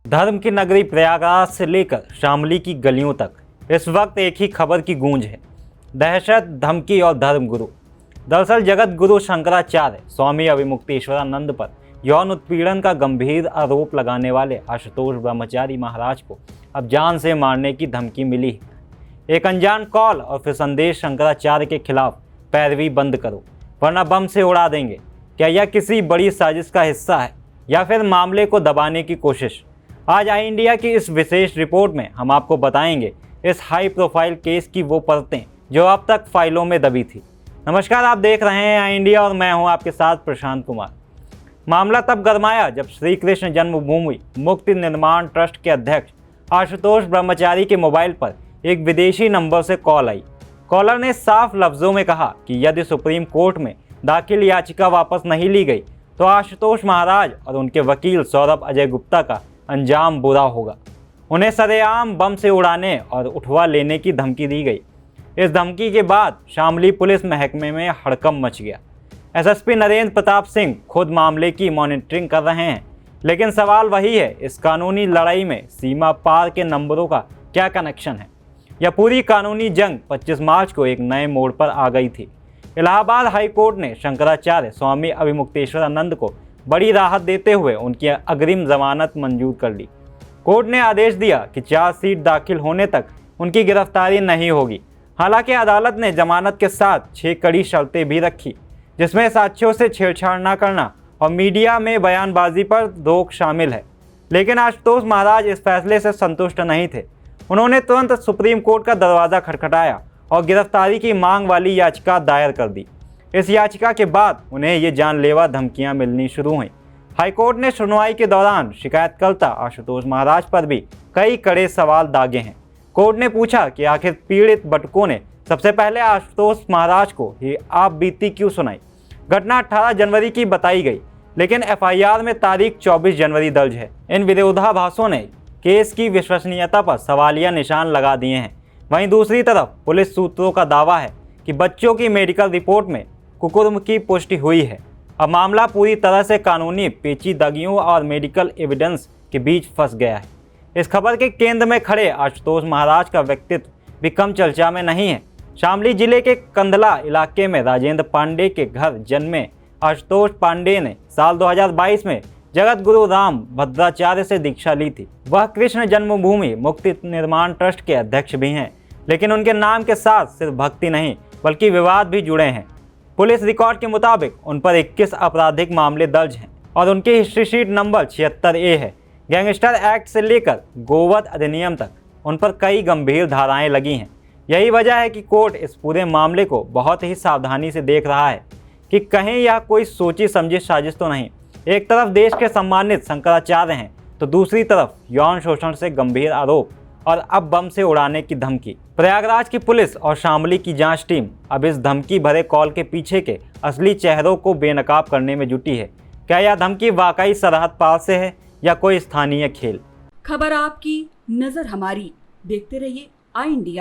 धर्म की नगरी प्रयागराज से लेकर शामली की गलियों तक इस वक्त एक ही खबर की गूंज है। दहशत, धमकी और धर्मगुरु। दरअसल जगत गुरु शंकराचार्य स्वामी अविमुक्तेश्वरानंद पर यौन उत्पीड़न का गंभीर आरोप लगाने वाले आशुतोष ब्रह्मचारी महाराज को अब जान से मारने की धमकी मिली है। एक अनजान कॉल और फिर संदेश शंकराचार्य के खिलाफ पैरवी बंद करो वरना बम से उड़ा देंगे। क्या यह किसी बड़ी साजिश का हिस्सा है या फिर मामले को दबाने की कोशिश? आज आई इंडिया की इस विशेष रिपोर्ट में हम आपको बताएंगे इस हाई प्रोफाइल केस की वो परतें जो अब तक फाइलों में दबी थी। नमस्कार, आप देख रहे हैं आई इंडिया और मैं हूं आपके साथ प्रशांत कुमार। मामला तब गरमाया जब श्री कृष्ण जन्मभूमि मुक्ति निर्माण ट्रस्ट के अध्यक्ष आशुतोष ब्रह्मचारी के मोबाइल पर एक विदेशी नंबर से कॉल आई। कॉलर ने साफ लफ्जों में कहा कि यदि सुप्रीम कोर्ट में दाखिल याचिका वापस नहीं ली गई तो आशुतोष महाराज और उनके वकील सौरभ अजय गुप्ता का अंजाम बुरा होगा। उन्हें सरेआम बम से उड़ाने और उठवा लेने की धमकी दी गई। इस धमकी के बाद शामली पुलिस महकमे में हड़कंप मच गया। एसएसपी नरेंद्र प्रताप सिंह खुद मामले की मॉनिटरिंग कर रहे हैं, लेकिन सवाल वही है, इस कानूनी लड़ाई में सीमा पार के नंबरों का क्या कनेक्शन है? यह पूरी कानूनी जंग 25 मार्च को एक नए मोड़ पर आ गई थी। इलाहाबाद हाई कोर्ट ने शंकराचार्य स्वामी अविमुक्तेश्वरानंद को बड़ी राहत देते हुए उनकी अग्रिम जमानत मंजूर कर ली। कोर्ट ने आदेश दिया कि चार्जशीट दाखिल होने तक उनकी गिरफ्तारी नहीं होगी। हालांकि अदालत ने जमानत के साथ 6 कड़ी शर्तें भी रखी, जिसमें साक्ष्यों से छेड़छाड़ न करना और मीडिया में बयानबाजी पर रोक शामिल है। लेकिन आशुतोष महाराज इस फैसले से संतुष्ट नहीं थे। उन्होंने तुरंत सुप्रीम कोर्ट का दरवाज़ा खटखटाया और गिरफ्तारी की मांग वाली याचिका दायर कर दी। इस याचिका के बाद उन्हें ये जानलेवा धमकियां मिलनी शुरू हुईं। हाईकोर्ट ने सुनवाई के दौरान शिकायतकर्ता आशुतोष महाराज पर भी कई कड़े सवाल दागे हैं। कोर्ट ने पूछा कि आखिर पीड़ित बटुकों ने सबसे पहले आशुतोष महाराज को ही आप बीती क्यों सुनाई। घटना 18 जनवरी की बताई गई, लेकिन एफआईआर में तारीख 24 जनवरी दर्ज है। इन विरोधाभासों ने केस की विश्वसनीयता पर सवालिया निशान लगा दिए हैं। वहीं दूसरी तरफ पुलिस सूत्रों का दावा है कि बच्चों की मेडिकल रिपोर्ट में कुकुर्म की पुष्टि हुई है। अब मामला पूरी तरह से कानूनी पेचीदगियों और मेडिकल एविडेंस के बीच फंस गया है। इस खबर के केंद्र में खड़े आशुतोष महाराज का व्यक्तित्व भी कम चर्चा में नहीं है। शामली जिले के कंदला इलाके में राजेंद्र पांडे के घर जन्मे आशुतोष पांडे ने साल 2022 में जगत गुरु राम भद्राचार्य से दीक्षा ली थी। वह कृष्ण जन्मभूमि मुक्ति निर्माण ट्रस्ट के अध्यक्ष भी हैं, लेकिन उनके नाम के साथ सिर्फ भक्ति नहीं बल्कि विवाद भी जुड़े हैं। पुलिस रिकॉर्ड के मुताबिक उन पर 21 आपराधिक मामले दर्ज हैं और उनकी हिस्ट्री शीट नंबर 76A है। गैंगस्टर एक्ट से लेकर गोवध अधिनियम तक उन पर कई गंभीर धाराएं लगी हैं। यही वजह है कि कोर्ट इस पूरे मामले को बहुत ही सावधानी से देख रहा है कि कहीं यह कोई सोची समझी साजिश तो नहीं। एक तरफ देश के सम्मानित शंकराचार्य हैं तो दूसरी तरफ यौन शोषण से गंभीर आरोप और अब बम से उड़ाने की धमकी। प्रयागराज की पुलिस और शामली की जांच टीम अब इस धमकी भरे कॉल के पीछे के असली चेहरों को बेनकाब करने में जुटी है। क्या यह धमकी वाकई सरहद पार से है या कोई स्थानीय खेल? खबर आपकी, नजर हमारी। देखते रहिए आई इंडिया।